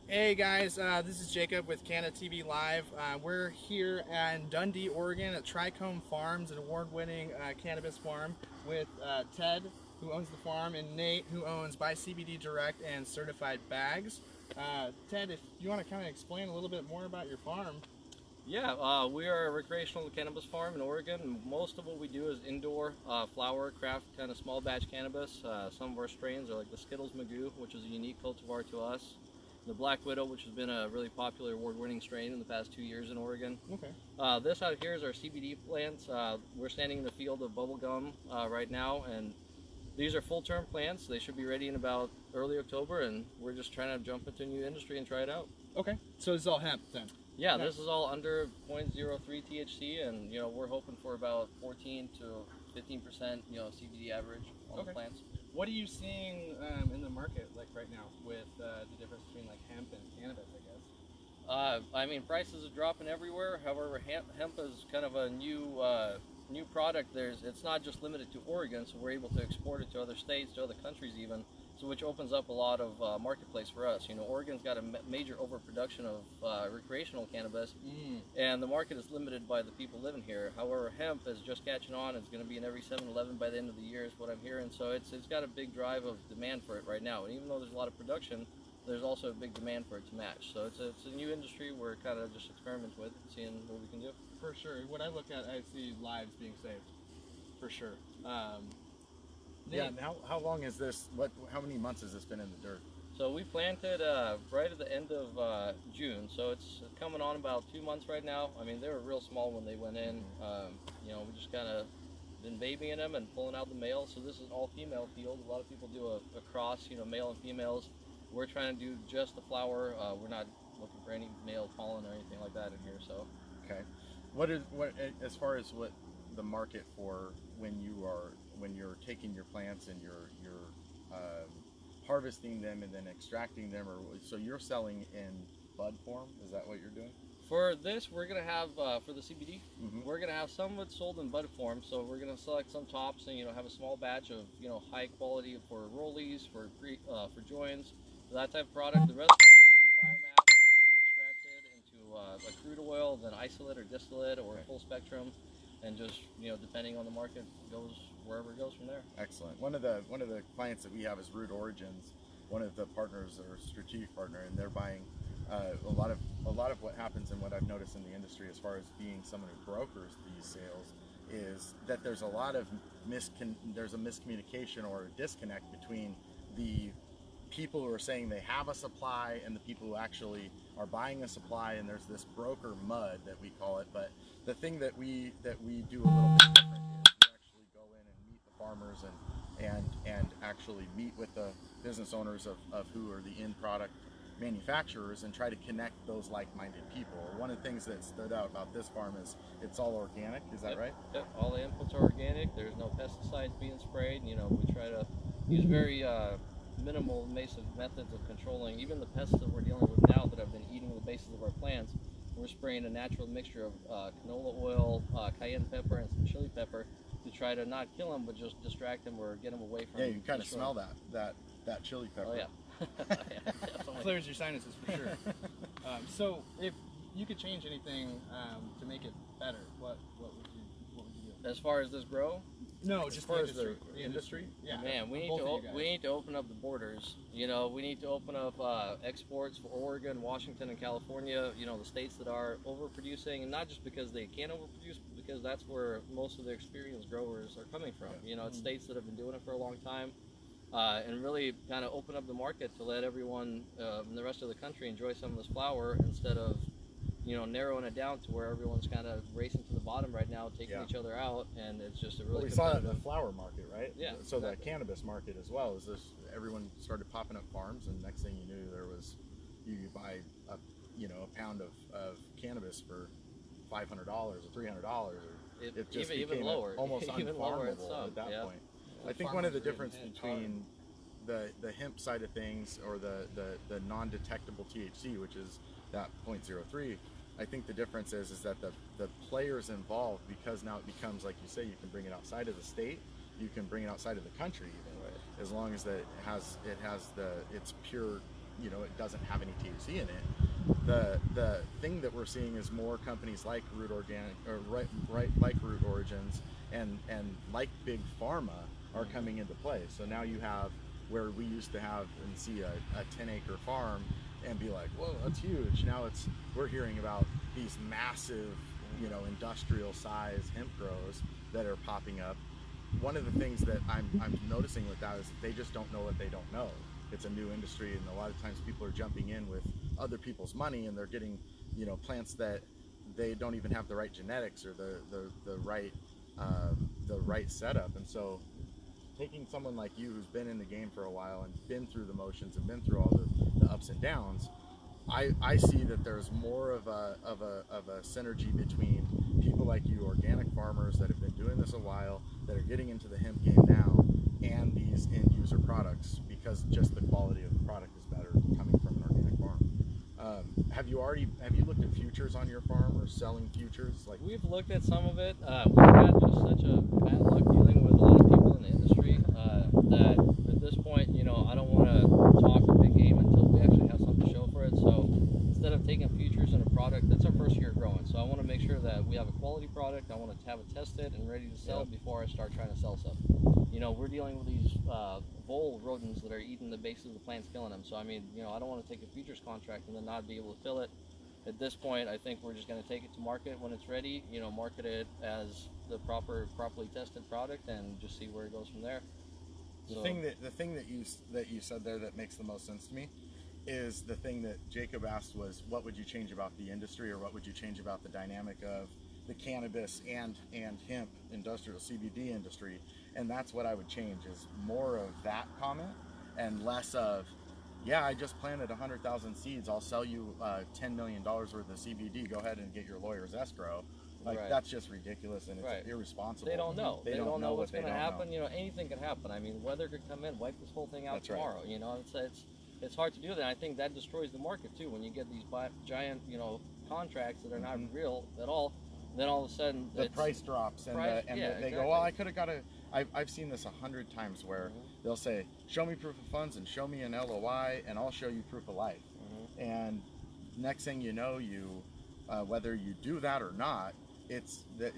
Hey guys, this is Jacob with Canna TV Live. We're here in Dundee, Oregon at Trichome Farms, an award-winning cannabis farm with Ted, who owns the farm, and Nate, who owns Buy CBD Direct and Certified Bags. Ted, if you want to kind of explain a little bit more about your farm. Yeah, we are a recreational cannabis farm in Oregon. Most of what we do is indoor flower, craft, kind of small batch cannabis. Some of our strains are like the Skittles Magoo, which is a unique cultivar to us. The Black Widow, which has been a really popular award-winning strain in the past 2 years in Oregon. Okay. This out here is our CBD plants. We're standing in the field of bubblegum right now, and these are full-term plants. They should be ready in about early October, and we're just trying to jump into a new industry and try it out. Okay, so this is all hemp then? Yeah, this is all under 0.03 THC, and we're hoping for about 14 to 15% CBD average on the plants. What are you seeing in the market like right now with the difference between like hemp and cannabis, I guess? I mean, prices are dropping everywhere. However, hemp is kind of a new product. It's not just limited to Oregon, so we're able to export it to other states, to other countries even. So which opens up a lot of marketplace for us. Oregon's got a major overproduction of recreational cannabis, and the market is limited by the people living here. However, hemp is just catching on. It's going to be in every 7-Eleven by the end of the year is what I'm hearing. So it's got a big drive of demand for it right now. And even though there's a lot of production, there's also a big demand for it to match. So it's a new industry we're kind of just experimenting with, seeing what we can do. For sure. When I look at, I see lives being saved. For sure. Yeah, and how long is this, how many months has this been in the dirt? So we planted right at the end of June, so it's coming on about 2 months right now. I mean, they were real small when they went in. We just kind of been babying them and pulling out the male. So this is an all-female field. A lot of people do a cross, male and females. We're trying to do just the flower. We're not looking for any male pollen or anything like that in here. So. Okay. As far as what the market for when you're taking your plants and you're harvesting them and then extracting them, so you're selling in bud form? Is that what you're doing? For this, we're gonna have for the CBD, we're gonna have some of it sold in bud form. So we're gonna select some tops and have a small batch of high quality for rollies, for joints, that type of product. The rest of it's gonna be biomass. It's gonna be extracted into a crude oil, then isolate or distillate or full spectrum, and just depending on the market, goes wherever it goes from there. Excellent. One of the clients that we have is Root Origins, one of the partners or strategic partner, and they're buying a lot of what happens and what I've noticed in the industry as far as being someone who brokers these sales is that there's a lot of miscommunication or a disconnect between the people who are saying they have a supply and the people who actually are buying a supply, and there's this broker mud that we call it. But the thing that we do a little bit different is we actually go in and meet the farmers and actually meet with the business owners of who are the end product manufacturers and try to connect those like-minded people. One of the things that stood out about this farm is it's all organic. Is that right? Yep. All the inputs are organic. There's no pesticides being sprayed. We try to use very minimal invasive methods of controlling even the pests that we're dealing with now that have been eating the bases of our plants. We're spraying a natural mixture of canola oil, cayenne pepper, and some chili pepper to try to not kill them, but just distract them or get them away from. Yeah, you kind of smell that chili pepper. Oh yeah. Clears your sinuses for sure. So if you could change anything to make it better, what would you do? As far as this grow? No, just far the as industry. the industry? Yeah. Man, we need to open up the borders. We need to open up exports for Oregon, Washington, and California. The states that are overproducing, and not just because they can overproduce, but because that's where most of the experienced growers are coming from. It's states that have been doing it for a long time, and really kind of open up the market to let everyone in the rest of the country enjoy some of this flower instead of narrowing it down to where everyone's kind of racing to the bottom right now, taking each other out, and it's just a really. We saw it in the flower market, right? Yeah. So exactly. The cannabis market as well is this. Everyone started popping up farms, and next thing you knew, there was you buy a pound of cannabis for $500 or $300, or it just even became lower, almost even unfarmable at that point. I think one of the difference between the hemp side of things, or the non-detectable THC, which is that 0.03, I think the difference is that the players involved, because now it becomes, like you say, you can bring it outside of the state, you can bring it outside of the country even, as long as that it has it's pure you know, it doesn't have any THC in it. The thing that we're seeing is more companies like Root Organic, or like Root Origins, and like Big Pharma are coming into play. So now you have, where we used to have and see a 10-acre farm and be like, whoa, that's huge. Now we're hearing about these massive, you know, industrial size hemp grows that are popping up. One of the things that I'm noticing with that is they just don't know what they don't know. It's a new industry, and a lot of times people are jumping in with other people's money, and they're getting, you know, plants that they don't even have the right genetics or the right setup. And so taking someone like you who's been in the game for a while and been through the motions and been through all the ups and downs, I see that there's more of a synergy between people like you, organic farmers that have been doing this a while, that are getting into the hemp game now, and these end user products, because just the quality of the product is better coming from an organic farm. Have you looked at futures on your farm, or selling futures? Like, we've looked at some of it. We've had just such a bad luck dealing with a lot of people in the industry that at this point, you know, I don't want to talk a big game until we actually have something to show for it. So instead of taking futures in a product, that's our first year growing. So I want to make sure that we have a quality product. I want to have it tested and ready to sell before I start trying to sell stuff. You know, we're dealing with these vole rodents that are eating the base of the plants, killing them. So I mean, you know, I don't want to take a futures contract and then not be able to fill it. At this point, I think we're just going to take it to market when it's ready. You know, market it as the properly tested product, and just see where it goes from there. The thing that you said there that makes the most sense to me is the thing that Jacob asked was, what would you change about the industry, or what would you change about the dynamic of the cannabis and hemp industrial CBD industry? And that's what I would change, is more of that comment and less of, yeah, I just planted 100,000 seeds, I'll sell you $10 million worth of CBD, go ahead and get your lawyer's escrow. Like, that's just ridiculous, and it's irresponsible. They don't know. They don't know what's going to happen. You know, anything can happen. I mean, weather could come in, wipe this whole thing out tomorrow. You know, it's hard to do that. I think that destroys the market too, when you get these giant, you know, contracts that are not real at all. Then all of a sudden the price drops, and they go, well, I could have got a. I've seen this 100 times where they'll say, show me proof of funds and show me an LOI, and I'll show you proof of life. And next thing you know, whether you do that or not, it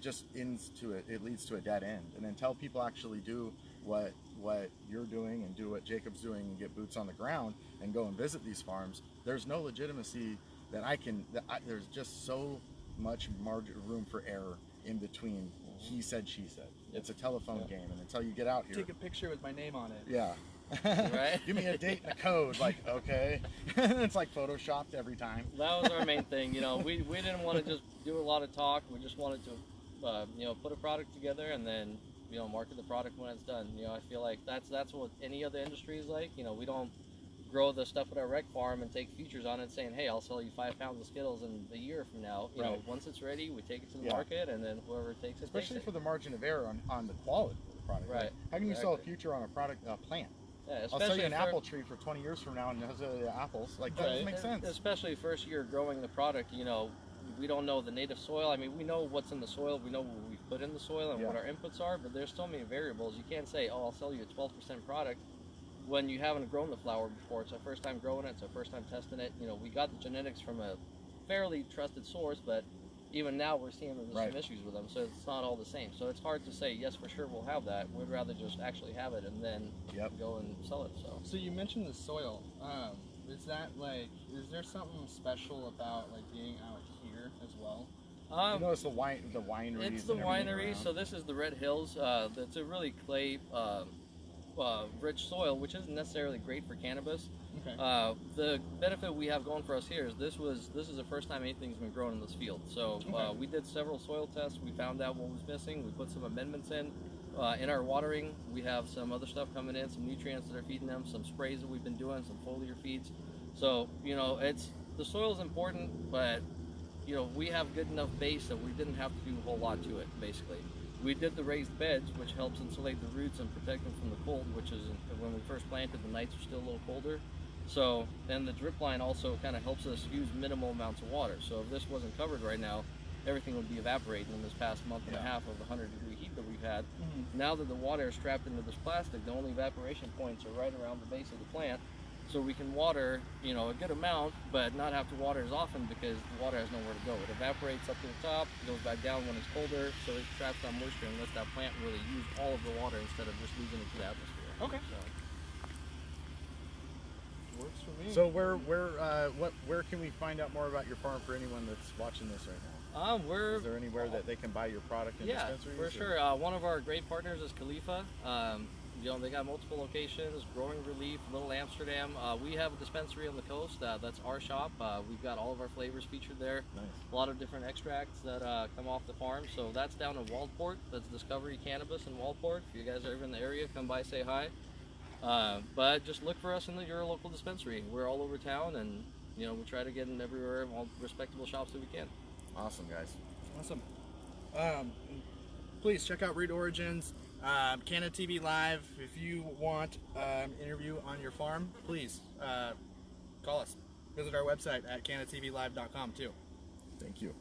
just ends to it leads to a dead end. And until people actually do what you're doing and do what Jacob's doing and get boots on the ground and go and visit these farms, there's no legitimacy there's just so much room for error in between he said, she said. It's a telephone game, and until you get out here, take a picture with my name on it. Yeah. Right? Give me a date and a code. Like, okay. It's like photoshopped every time. That was our main thing. You know, we didn't want to just do a lot of talk. We just wanted to, you know, put a product together and then, you know, market the product when it's done. You know, I feel like that's what any other industry is like. You know, we don't grow the stuff at our rec farm and take futures on it saying, hey, I'll sell you 5 pounds of Skittles in a year from now. You know, once it's ready, we take it to the market, and then whoever takes it, especially for the margin of error on the quality of the product. Right. Like, how can you sell a future on a product, plant? Yeah, I'll sell you an apple tree for 20 years from now, and those are the apples. Like, that doesn't make sense. Especially first year growing the product, you know, we don't know the native soil. I mean, we know what's in the soil, we know what we put in the soil and what our inputs are, but there's so many variables. You can't say, oh, I'll sell you a 12% product when you haven't grown the flower before. It's our first time growing it, it's our first time testing it. You know, we got the genetics from a fairly trusted source, but even now we're seeing that there's some issues with them, so it's not all the same. So it's hard to say, yes, for sure we'll have that. We'd rather just actually have it and then go and sell it. So you mentioned the soil. Is that like, is there something special about like being out here as well? You notice the wineries. It's the winery. So this is the Red Hills. It's a really clay rich soil, which isn't necessarily great for cannabis. Okay. The benefit we have going for us here is this is the first time anything's been grown in this field. So we did several soil tests. We found out what was missing. We put some amendments in our watering. We have some other stuff coming in, some nutrients that are feeding them, some sprays that we've been doing, some foliar feeds. So, you know, the soil is important, but you know, we have good enough base that we didn't have to do a whole lot to it, basically. We did the raised beds, which helps insulate the roots and protect them from the cold, which is when we first planted, the nights are still a little colder. So then the drip line also kind of helps us use minimal amounts of water. So if this wasn't covered right now, everything would be evaporating in this past month and a half of the 100-degree heat that we've had. Now that the water is trapped into this plastic, the only evaporation points are right around the base of the plant. so we can water, you know, a good amount, but not have to water as often because the water has nowhere to go. It evaporates up to the top, goes back down when it's colder, so it traps that moisture and lets that plant really use all of the water instead of just losing it to the atmosphere. Okay. So. Works for me. So where can we find out more about your farm for anyone that's watching this right now? Is there anywhere that they can buy your product in dispensaries? For sure. One of our great partners is Khalifa. You know, they got multiple locations, Growing Relief, Little Amsterdam. We have a dispensary on the coast. That's our shop. We've got all of our flavors featured there. Nice. A lot of different extracts that come off the farm. So that's down in Waldport. That's Discovery Cannabis in Waldport. If you guys are ever in the area, come by, say hi. But just look for us in your local dispensary. We're all over town, and you know, we try to get in everywhere, all respectable shops that we can. Awesome, guys. Awesome. Please check out Root Origins, Canna TV Live. If you want an interview on your farm, please call us. Visit our website at cannatvlive.com too. Thank you.